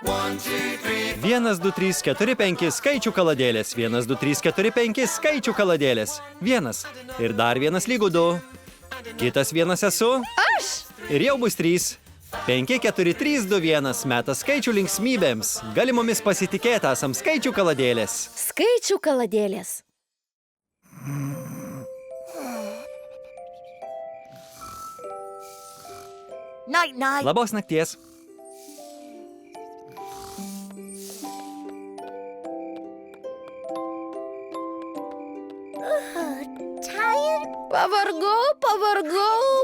1, 2, 3, 4, 5 skaičių kaladėlės. 1, 2, 3, 4, 5 skaičių kaladėlės. 1. Ir dar 1 lygu 2. Kitas 1 esu. Aš. Ir jau bus 3. 5, 4, 3, 2, 1. Metas skaičių linksmybėms. Galimomis pasitikėti esam skaičių kaladėlės. Skaičių kaladėlės. Labos nakties.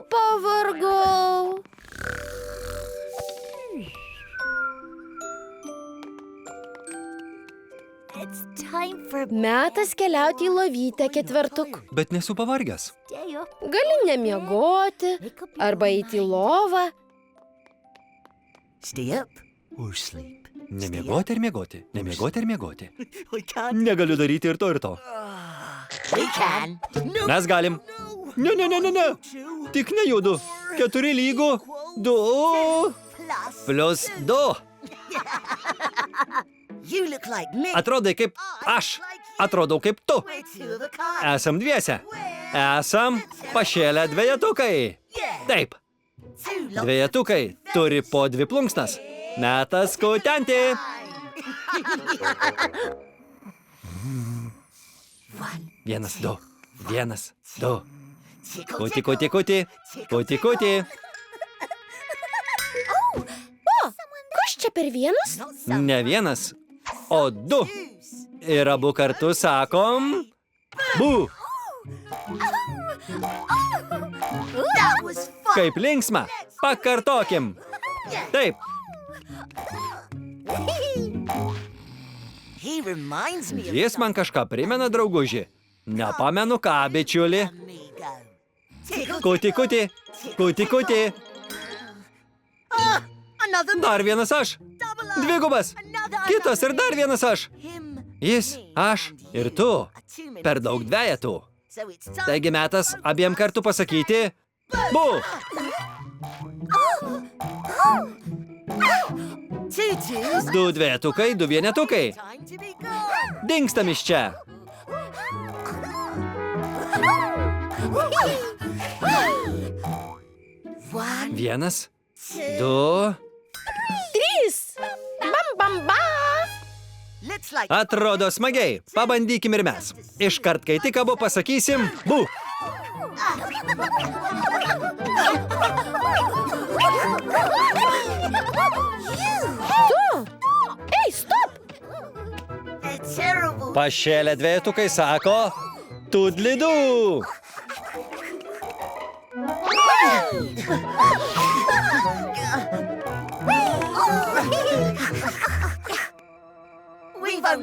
Pavargau. Metas keliauti į lovytę, ketvertuk. Bet nesu pavargęs. Gali nemiegoti, arba eiti į lovą. Nemiegoti ir miegoti. Nemiegoti ir miegoti. Negaliu daryti ir to. Mes galim. Ne. Tik nejudu. 4 lygu 2 plus 2. Atrodai kaip aš. Atrodau kaip tu. Esam dviese. Esam pašėlę dvejetukai. Taip. Dvejetukai turi po 2 plunksnas. Metas kutenti. 1, 2. 1, 2. Kuti. Kas čia per 1? Ne 1, o 2. Ir abu kartu sakom bu. Kaip linksma. Pakartokim. Taip. Jis man kažką primena, drauguži. Nepamenu ką, bičiuli. Kuti. Dar 1 aš. 2. Kitas ir dar 1 aš. Jis, aš ir tu. Per daug dvejetų. Taigi metas abiem kartu pasakyti bu. 2 dvejetukai, 2 vienetukai. Dingstam iš čia. 1, 2. 3. Bam. Atrodo smagiai. Pabandykim ir mes. Iškart, kai tik abu pasakysim bu. Ei, stop! Pašėlę dvejetukai sako tudlidu.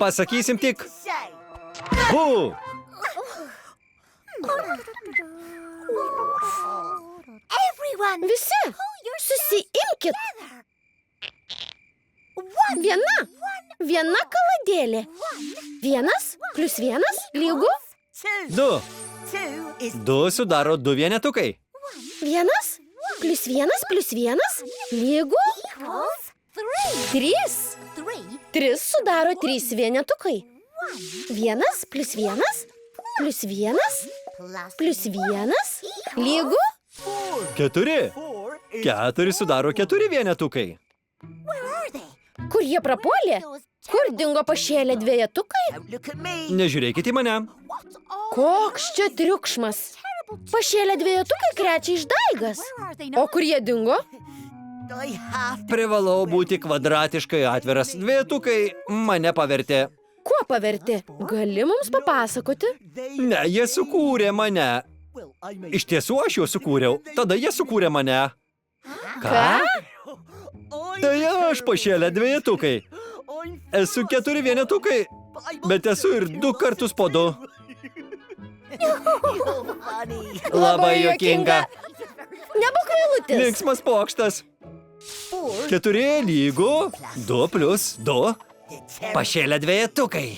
Pasakysim tik bu. Visi, susiimkit. 1 kaladėlė. 1 plus 1 lygu 2. 2 sudaro 2 vienetukai. 1 plus 1 lygu 3. 3 sudaro 3 vienetukai. 1 plus 1 lygu 4. 4 sudaro 4 vienetukai. Kur jie prapuolė? Kur dingo pašėlę dvejetukai? Nežiūrėkit į mane. Koks čia triukšmas. Pašėlę dvejetukai krečia išdaigas. O kur jie dingo? Privalau būti kvadratiškai atviras. Dvejetukai mane pavertė. Kuo pavertė? Gali mums papasakoti? Ne, jie sukūrė mane. Iš tiesų aš juos sukūriau. Tada jie sukūrė mane. Ką? Tai aš pašėlę dvejetukai. Esu 4 vienetukai, bet esu ir 2 kartus po 2. Labai juokinga. Nebūk kvailutis. Linksmas pokštas. 4 lygu 2 plus 2. Pašėlę dvejetukai.